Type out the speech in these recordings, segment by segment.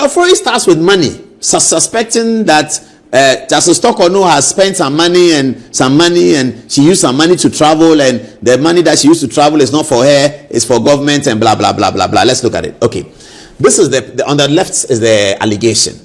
Daniel Ofori starts with money, suspecting that Justice Tokono has spent some money and she used some money to travel, and the money that she used to travel is not for her, it's for government, and blah blah blah blah blah. Let's look at it. Okay, this is on the left is the allegation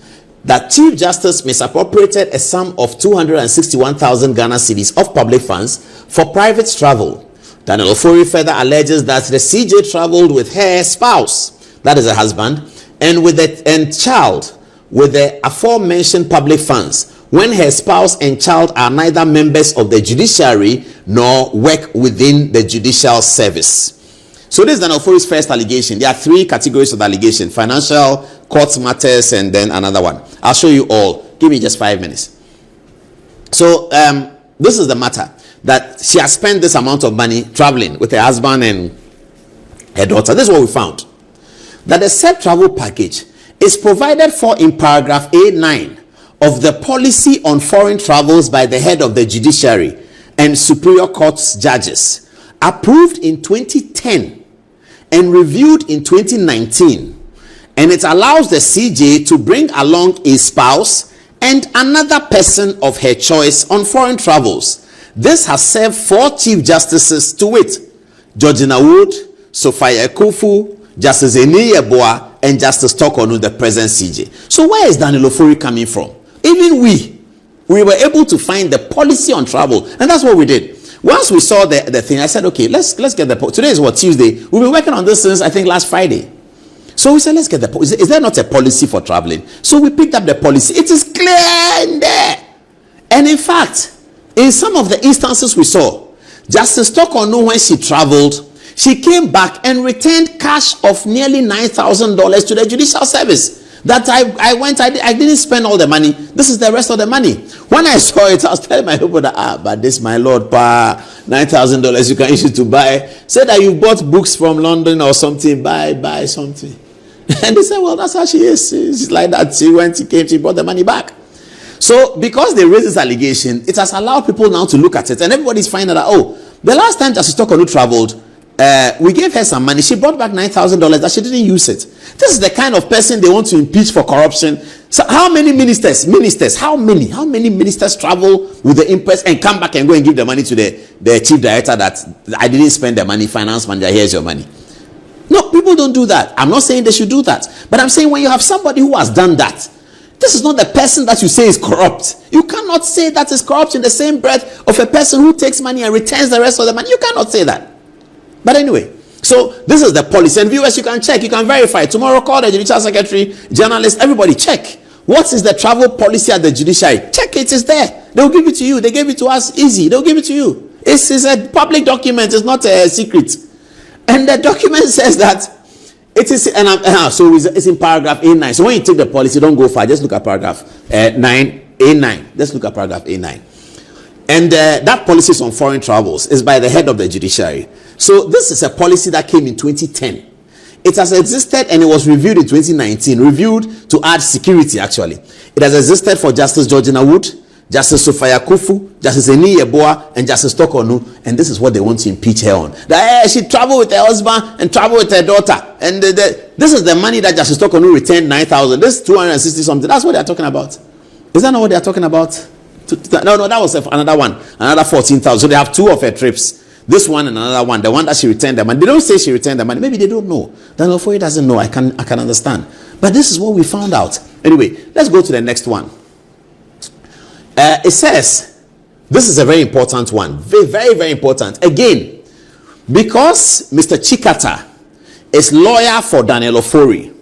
that Chief Justice misappropriated a sum of 261,000 Ghana cedis of public funds for private travel. Daniel Ofori further alleges that the CJ traveled with her spouse, that is her husband, and child with the aforementioned public funds, when her spouse and child are neither members of the judiciary nor work within the judicial service. So this is Daniel Ofori's first allegation. There are three categories of the allegation: financial, court matters, and then another one. I'll show you all. Give me just 5 minutes. So this is the matter, that she has spent this amount of money traveling with her husband and her daughter. This is what we found, that the said travel package is provided for in paragraph A9 of the policy on foreign travels by the head of the judiciary and superior courts judges, approved in 2010 and reviewed in 2019, and it allows the CJ to bring along a spouse and another person of her choice on foreign travels. This has served 4 chief justices, to wit, Georgina Wood, Sophia Kufu, Justice Eni Yeboah, and Justice Tokono, the present CJ. So where is Daniel Ofori coming from? Even we were able to find the policy on travel, and that's what we did. Once we saw the thing, I said, okay, let's get the today is what, Tuesday. We've been working on this since I think last Friday. So we said, let's get the policy. Is there not a policy for traveling? So we picked up the policy. It is clear in there. And in fact, in some of the instances we saw, Justice Tokono, when she traveled, she came back and returned cash of nearly $9,000 to the judicial service. That I didn't spend all the money. This is the rest of the money. When I saw it, I was telling my people that, but this, my lord, $9,000 you can issue to buy. Say that you bought books from London or something, buy something. And they said, well, that's how she is. She's like that. She came, she brought the money back. So because they raised this allegation, it has allowed people now to look at it, and everybody's finding out, the last time Justice Tokono traveled, we gave her some money. She brought back $9,000 that she didn't use it. This is the kind of person they want to impeach for corruption. So how many ministers, how many ministers travel with the impress and come back and go and give the money to the chief director that I didn't spend the money, finance manager, here's your money. No, people don't do that. I'm not saying they should do that. But I'm saying when you have somebody who has done that, this is not the person that you say is corrupt. You cannot say that is corrupt in the same breath of a person who takes money and returns the rest of the money. You cannot say that. But anyway, so this is the policy. And viewers, you can check, you can verify. Tomorrow, call the judicial secretary, journalists, everybody check. What is the travel policy at the judiciary? Check it, it's there. They'll give it to you. They gave it to us easy. They'll give it to you. It's a public document. It's not a secret. And the document says that it is, so it's in paragraph A9. So when you take the policy, don't go far. Just look at paragraph A9. Let's look at paragraph A9. And that policy is on foreign travels. It's by the head of the judiciary. So this is a policy that came in 2010. It has existed and it was reviewed in 2019. Reviewed to add security, actually. It has existed for Justice Georgina Wood, Justice Sophia Kufu, Justice Eni Yeboah, and Justice Tokono. And this is what they want to impeach her on. That she traveled with her husband and traveled with her daughter. And this is the money that Justice Tokono returned, 9,000. This is 260 something. That's what they're talking about. Is that not what they're talking about? No, that was another one. Another 14,000. So they have 2 of her trips. This one and another one. The one that she returned the money. They don't say she returned the money. Maybe they don't know. Daniel Ofori doesn't know. I can understand. But this is what we found out. Anyway, let's go to the next one. It says, this is a very important one. Very, very, very important. Again, because Mr. Chikata is lawyer for Daniel Ofori,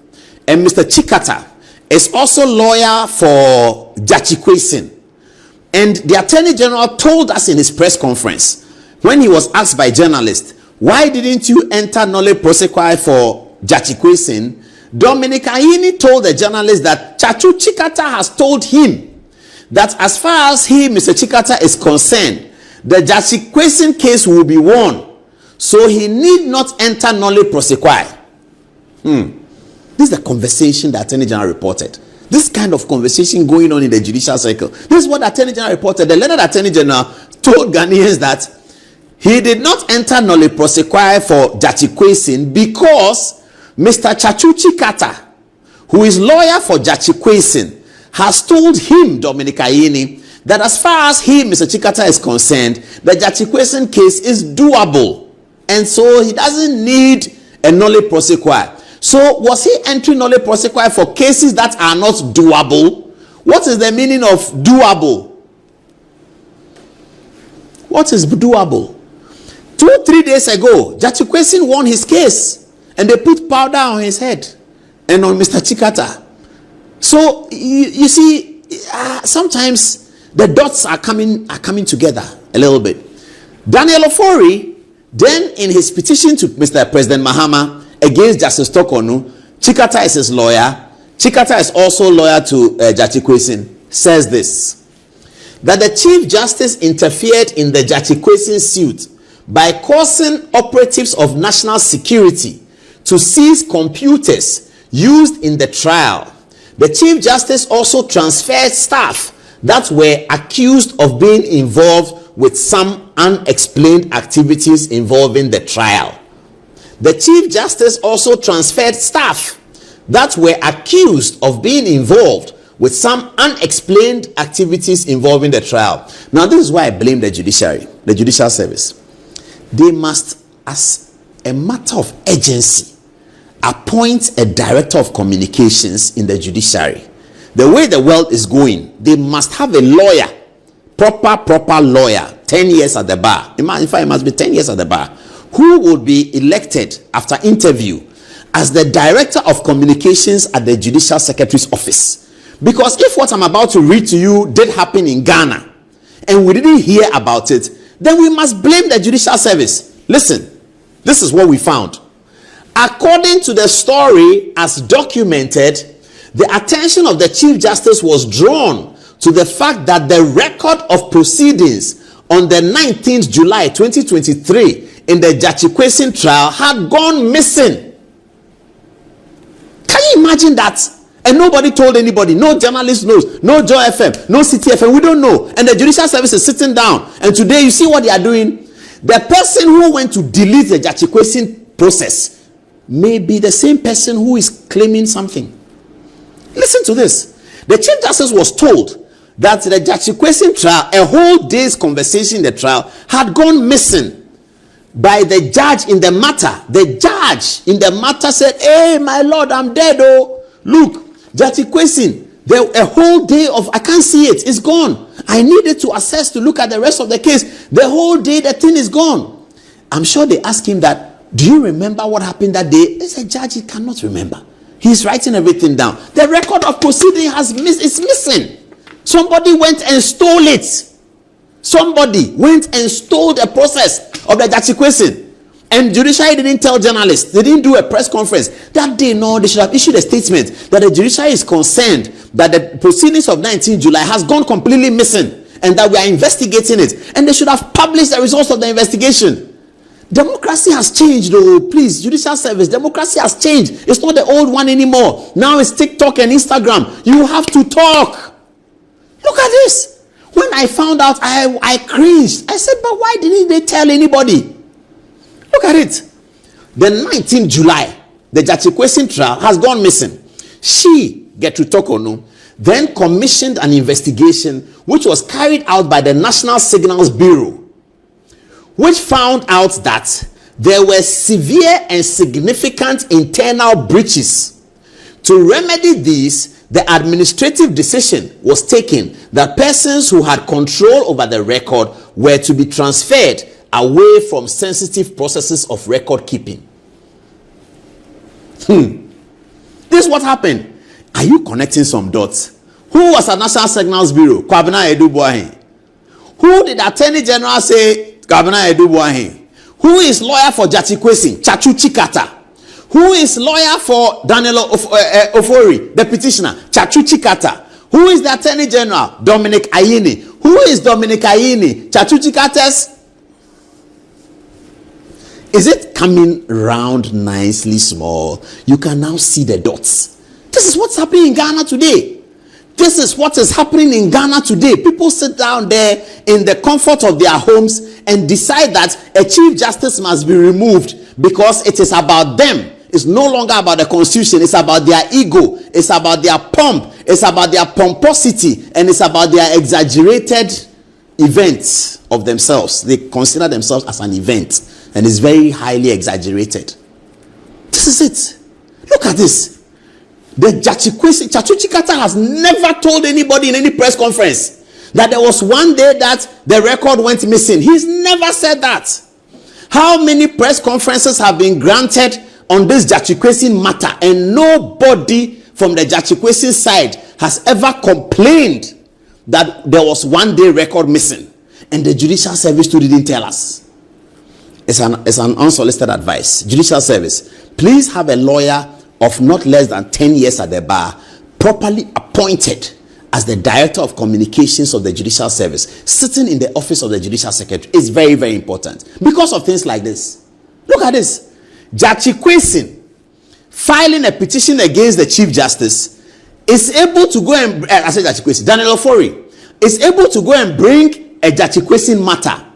and Mr. Chikata is also lawyer for Judicial. And the Attorney General told us in his press conference, when he was asked by journalists, why didn't you enter nolle prosequi for Judicial? Dominic Ayini told the journalist that Chachu Chikata has told him that as far as he, Mr. Chikata, is concerned, the Judicial case will be won. So he need not enter nolle prosequi. This is the conversation the Attorney General reported. This kind of conversation going on in the judicial circle. This is what the Attorney General reported. The learned Attorney General told Ghanaians that he did not enter nolle prosequi for Judicial because Mr. Chachu Chikata, who is lawyer for Judicial, has told him, Dominic Ayeni, that as far as he, Mr. Chikata, is concerned, the Judicial case is doable. And so he doesn't need a nolle prosequi. So was he entering nolle prosequi for cases that are not doable? What is the meaning of doable? What is doable? 2-3 days ago, Judicial won his case and they put powder on his head and on Mr. Chikata. So you see, sometimes the dots are coming together a little bit. Daniel Ofori, then in his petition to Mr. President Mahama against Justice Tokonu, Chikata is his lawyer. Chikata is also lawyer to Judicial, says this, that the Chief Justice interfered in the Judicial suit by causing operatives of national security to seize computers used in the trial. The Chief Justice also transferred staff that were accused of being involved with some unexplained activities involving the trial. The Chief Justice also transferred staff that were accused of being involved with some unexplained activities involving the trial. Now, this is why I blame the judiciary, the judicial service. They must, as a matter of urgency, appoint a director of communications in the judiciary. The way the world is going, they must have a lawyer, proper lawyer, 10 years at the bar. In fact, it must be 10 years at the bar, who will be elected after interview as the director of communications at the Judicial Secretary's office. Because if what I'm about to read to you did happen in Ghana and we didn't hear about it, then we must blame the judicial service. Listen, this is what we found. According to the story as documented, the attention of the Chief Justice was drawn to the fact that the record of proceedings on the 19th July 2023 in the Judicial trial had gone missing. Can you imagine that? And nobody told anybody. No journalist knows. No Joy FM. No City FM. We don't know. And the judicial service is sitting down. And today you see what they are doing. The person who went to delete the Judicial process may be the same person who is claiming something. Listen to this. The Chief Justice was told that the Judicial trial, a whole day's conversation in the trial, had gone missing by the judge in the matter. The judge in the matter said, "Hey, my lord, I'm dead. Oh, look, Judicial, a whole day of, I can't see it. It's gone. I needed to assess to look at the rest of the case. The whole day, the thing is gone." I'm sure they asked him that, "Do you remember what happened that day?" He said, "Judge, he cannot remember. He's writing everything down. The record of proceeding is missing. Somebody went and stole it. Somebody went and stole the process of the Judicial. And judiciary didn't tell journalists. They didn't do a press conference. That day, no, they should have issued a statement that the judiciary is concerned that the proceedings of 19 July has gone completely missing and that we are investigating it. And they should have published the results of the investigation. Democracy has changed, though. Please, judicial service, democracy has changed. It's not the old one anymore. Now it's TikTok and Instagram. You have to talk. Look at this. When I found out, I cringed. I said, but why didn't they tell anybody? Look at it. The 19th July, the Judicial trial has gone missing. She, Gertrude Tokonu, then commissioned an investigation which was carried out by the National Signals Bureau, which found out that there were severe and significant internal breaches. To remedy these, the administrative decision was taken that persons who had control over the record were to be transferred away from sensitive processes of record keeping. This is what happened. Are you connecting some dots? Who was at National Signals Bureau? Kwabena Edubuahin. Who did the Attorney General say? Kwabena Edubuahin. Who is lawyer for Judicial? Chachu Chikata. Who is lawyer for Daniel Ofori, the petitioner? Chachu Chikata. Who is the Attorney General? Dominic Ayeni. Who is Dominic Ayeni? Chachu Chikata's. Is it coming round nicely small? You can now see the dots. This is what's happening in Ghana today. This is what is happening in Ghana today. People sit down there in the comfort of their homes and decide that a Chief Justice must be removed because it is about them. It's no longer about the constitution. It's about their ego. It's about their pomp. It's about their pomposity. And it's about their exaggerated events of themselves. They consider themselves as an event. And it's very highly exaggerated. This is it. Look at this. The Chachuchi Kata has never told anybody in any press conference that there was one day that the record went missing. He's never said that. How many press conferences have been granted on this Judicial matter, and nobody from the Judicial side has ever complained that there was one day record missing, and the Judicial Service too didn't tell us. It's an unsolicited advice. Judicial Service, please have a lawyer of not less than 10 years at the bar, properly appointed as the Director of Communications of the Judicial Service, sitting in the office of the Judicial Secretary. Is very, very important because of things like this. Look at this. Judicial filing a petition against the Chief Justice is able to go and Daniel Ofori is able to go and bring a Judicial matter.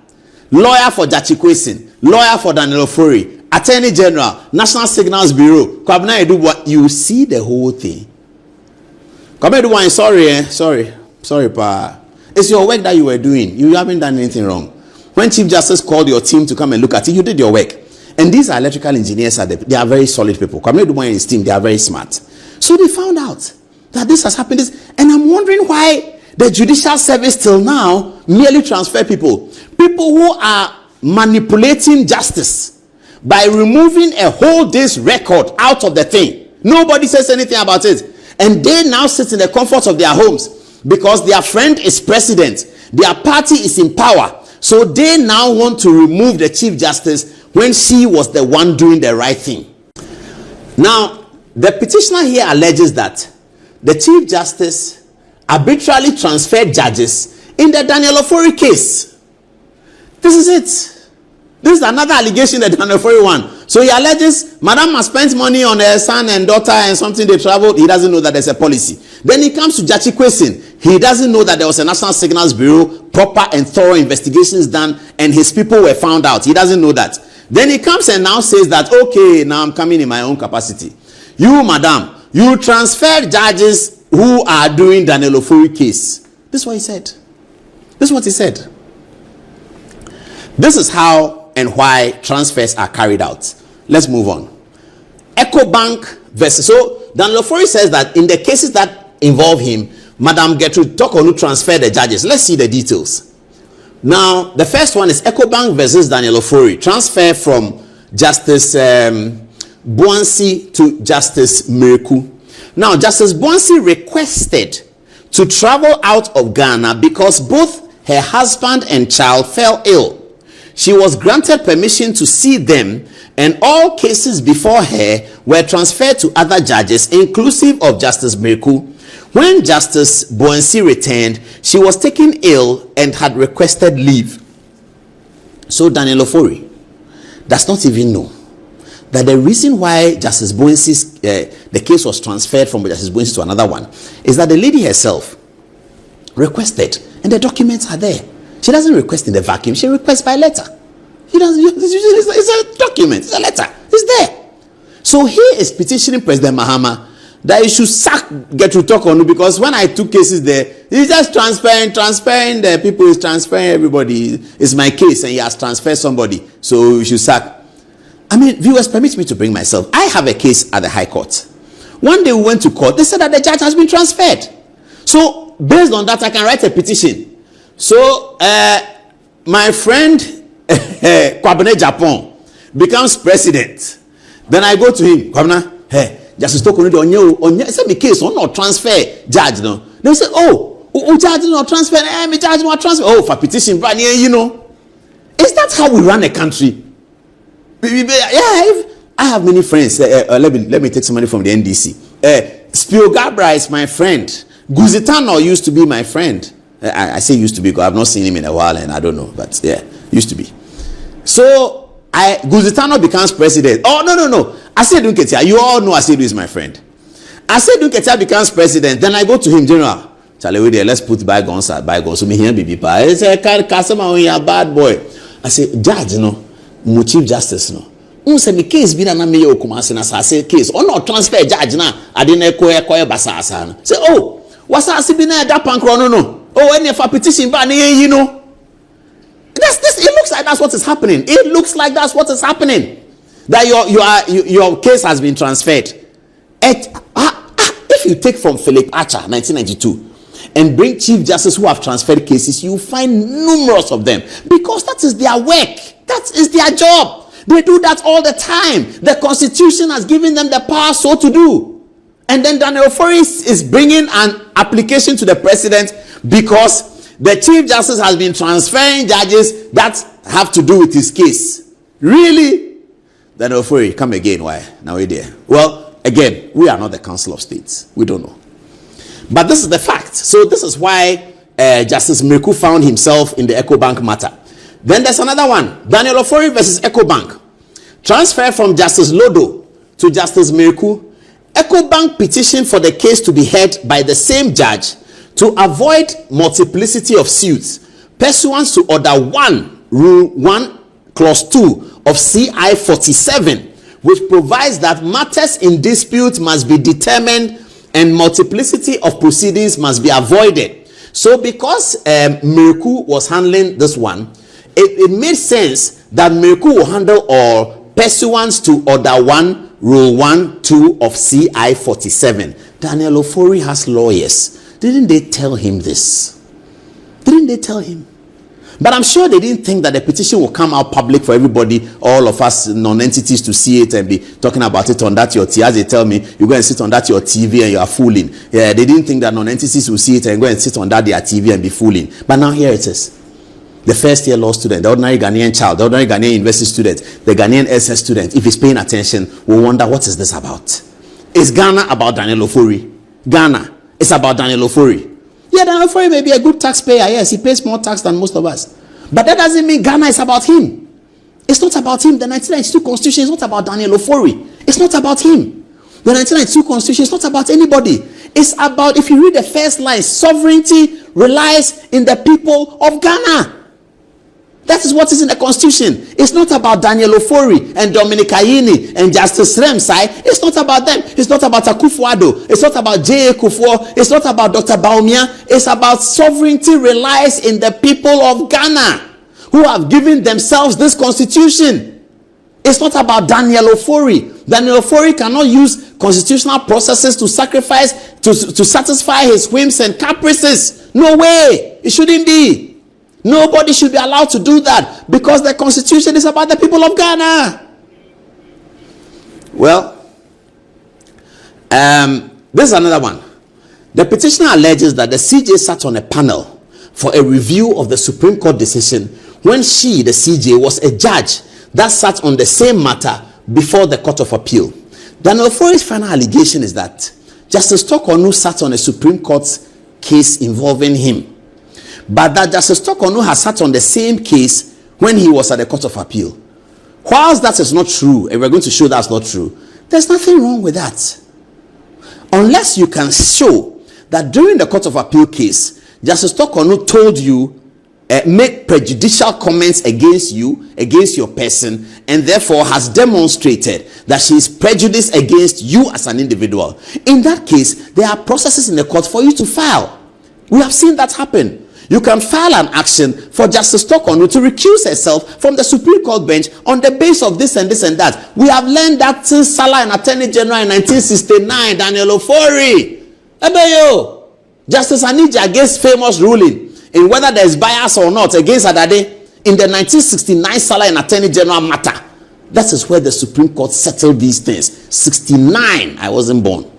Lawyer for Judicial, lawyer for Daniel Ofori, Attorney General, National Signals Bureau, Kwabena Edu. You see the whole thing. Sorry, pa. It's your work that you were doing. You haven't done anything wrong. When Chief Justice called your team to come and look at it, you did your work. And these are electrical engineers. They are very solid people. Kwame Dubois and his team, they are very smart. So they found out that this has happened. And I'm wondering why the Judicial Service till now merely transfer people. People who are manipulating justice by removing a whole day's record out of the thing. Nobody says anything about it. And they now sit in the comfort of their homes because their friend is president. Their party is in power. So they now want to remove the Chief Justice when she was the one doing the right thing. Now, the petitioner here alleges that the Chief Justice arbitrarily transferred judges in the Daniel Ofori case. This is it. This is another allegation that Daniel Ofori won. So he alleges Madam has spent money on her son and daughter and something they traveled. He doesn't know that there's a policy. Then he comes to Judicial. He doesn't know that there was a National Signals Bureau, proper and thorough investigations done, and his people were found out. He doesn't know that. Then he comes and now says that, okay, now I'm coming in my own capacity. You, madam, you transferred judges who are doing Daniel Ofori case. This is what he said. This is what he said. This is how and why transfers are carried out. Let's move on. EcoBank versus. So Daniel Ofori says that in the cases that involve him, Madam Gertrude Tokonu transferred the judges. Let's see the details. Now, the first one is EcoBank versus Daniel Ofori. Transfer from Justice Boansi to Justice Mereku. Now, Justice Boansi requested to travel out of Ghana because both her husband and child fell ill. She was granted permission to see them, and all cases before her were transferred to other judges, inclusive of Justice Mereku. When Justice Boansi returned, she was taken ill and had requested leave. So Daniel Ofori does not even know that the reason why Justice Boansi's the case was transferred from Justice Boansi to another one is that the lady herself requested, and the documents are there. She doesn't request in the vacuum. She requests by letter. He doesn't. It's a document. It's a letter. It's there. So he is petitioning President Mahama that he should sack Gertrude Tokonu, because when I took cases there, he's just transferring the people. He's transferring everybody. It's my case, and he has transferred somebody. So you should sack. I mean, viewers, permit me to bring myself. I have a case at the High Court. One day we went to court. They said that the judge has been transferred. So based on that, I can write a petition. So my friend Kwabena Japan becomes president. Then I go to him, Kwabena, hey, Justice Tokonu onye say me case on not transfer judge no. They say, oh, judge not transfer, me judge not transfer. Oh, for petition, but you know, is that how we run a country? Yeah, I have many friends. Let me take somebody from the NDC. Spio Gabra is my friend. Guzitano used to be my friend. I say used to be because I've not seen him in a while and I don't know, but yeah, used to be. So Guzitano becomes president. Oh no. Asedu Nketia, you all know Asedu is my friend. Asedu Nketia becomes president. Then I go to him, General. Charlie, there, let's put bygones at bygones. So me here, baby, pa. It's a customer when you're a bad boy. I say, Judge, no, Chief Justice, no, unse me case bi na me ye okumase na sase case ono transfer judge na ade na ekoye basasa no say oh wasase bi na da pankro no oh any for petition ba na yi no. It looks like that's what is happening. It looks like that's what is happening. That your case has been transferred. If you take from Philip Archer 1992 and bring chief justices who have transferred cases, you find numerous of them, because that is their work. That is their job. They do that all the time. The Constitution has given them the power so to do. And then Daniel Ofori is bringing an application to the president because the chief justice has been transferring judges that have to do with his case. Really? Daniel Ofori, come again. Why? Now we're there. Well, again, we are not the Council of States. We don't know. But this is the fact. So this is why Justice Miriku found himself in the EcoBank matter. Then there's another one. Daniel Ofori versus EcoBank. Transfer from Justice Lodo to Justice Miriku. EcoBank petition for the case to be heard by the same judge to avoid multiplicity of suits pursuant to Order 1, Rule 1, Clause 2 of CI 47, which provides that matters in dispute must be determined and multiplicity of proceedings must be avoided. So because Miriku was handling this one, it made sense that Miriku will handle all pursuant to Order 1, Rule 1, 2 of CI 47. Daniel Ofori has lawyers. Didn't they tell him this? Didn't they tell him? But I'm sure they didn't think that the petition will come out public for everybody, all of us non-entities to see it and be talking about it on that your TV. As they tell me, you go and sit on that your TV and you are fooling. Yeah, they didn't think that non-entities will see it and go and sit on that their TV and be fooling. But now here it is. The first year law student, the ordinary Ghanaian child, the ordinary Ghanaian university student, the Ghanaian SS student, if he's paying attention, will wonder, what is this about? Is Ghana about Daniel Ofori? Ghana. It's about Daniel Ofori. Yeah, Daniel Ofori may be a good taxpayer. Yes, he pays more tax than most of us. But that doesn't mean Ghana is about him. It's not about him. The 1992 Constitution is not about Daniel Ofori. It's not about him. The 1992 Constitution is not about anybody. It's about, if you read the first line, sovereignty relies in the people of Ghana. That is what is in the Constitution. It's not about Daniel Ofori and Dominic Ayini and Justice Remsai. It's not about them. It's not about Akufo-Addo. It's not about J.A. Kufuor. It's not about Dr. Baumia. It's about sovereignty relies in the people of Ghana who have given themselves this Constitution. It's not about Daniel Ofori. Daniel Ofori cannot use constitutional processes to sacrifice, to satisfy his whims and caprices. No way. It shouldn't be. Nobody should be allowed to do that, because the Constitution is about the people of Ghana. Well, this is another one. The petitioner alleges that the CJ sat on a panel for a review of the Supreme Court decision when she, the CJ, was a judge that sat on the same matter before the Court of Appeal. Daniel Ofori's final allegation is that Justice Tokonu sat on a Supreme Court case involving him, but that Justice Tokonu has sat on the same case when he was at the Court of Appeal. Whilst that is not true, and we're going to show that's not true, there's nothing wrong with that. Unless you can show that during the Court of Appeal case, Justice Tokonu told you, make prejudicial comments against you, against your person, and therefore has demonstrated that she is prejudiced against you as an individual. In that case, there are processes in the court for you to file. We have seen that happen. You can file an action for Justice Tokonu to recuse herself from the Supreme Court bench on the basis of this and this and that. We have learned that since Salah and Attorney General in 1969, Daniel Ofori. Ebeyo, Justice Anija against famous ruling in whether there is bias or not against Adade in the 1969 Salah and Attorney General matter. That is where the Supreme Court settled these things. 69, I wasn't born.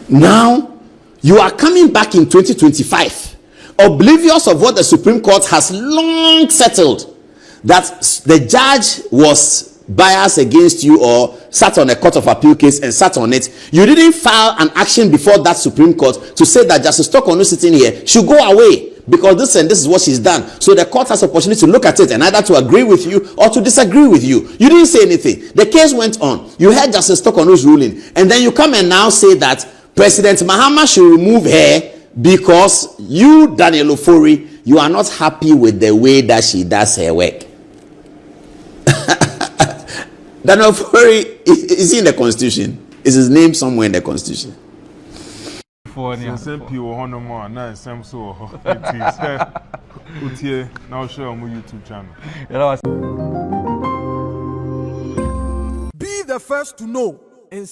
Now, you are coming back in 2025. Oblivious of what the Supreme Court has long settled, that the judge was biased against you or sat on a Court of Appeal case and sat on it. You didn't file an action before that Supreme Court to say that Justice Tokonu sitting here should go away because this and this is what she's done. So the court has opportunity to look at it and either to agree with you or to disagree with you. You didn't say anything. The case went on. You heard Justice Tokonu's ruling, and then you come and now say that President Mahama should remove her because you, Daniel Ofori, you are not happy with the way that she does her work. Daniel Fori is he in the Constitution? Is his name somewhere in the Constitution? Some people on no more, now some so now show on my YouTube channel. Be the first to know and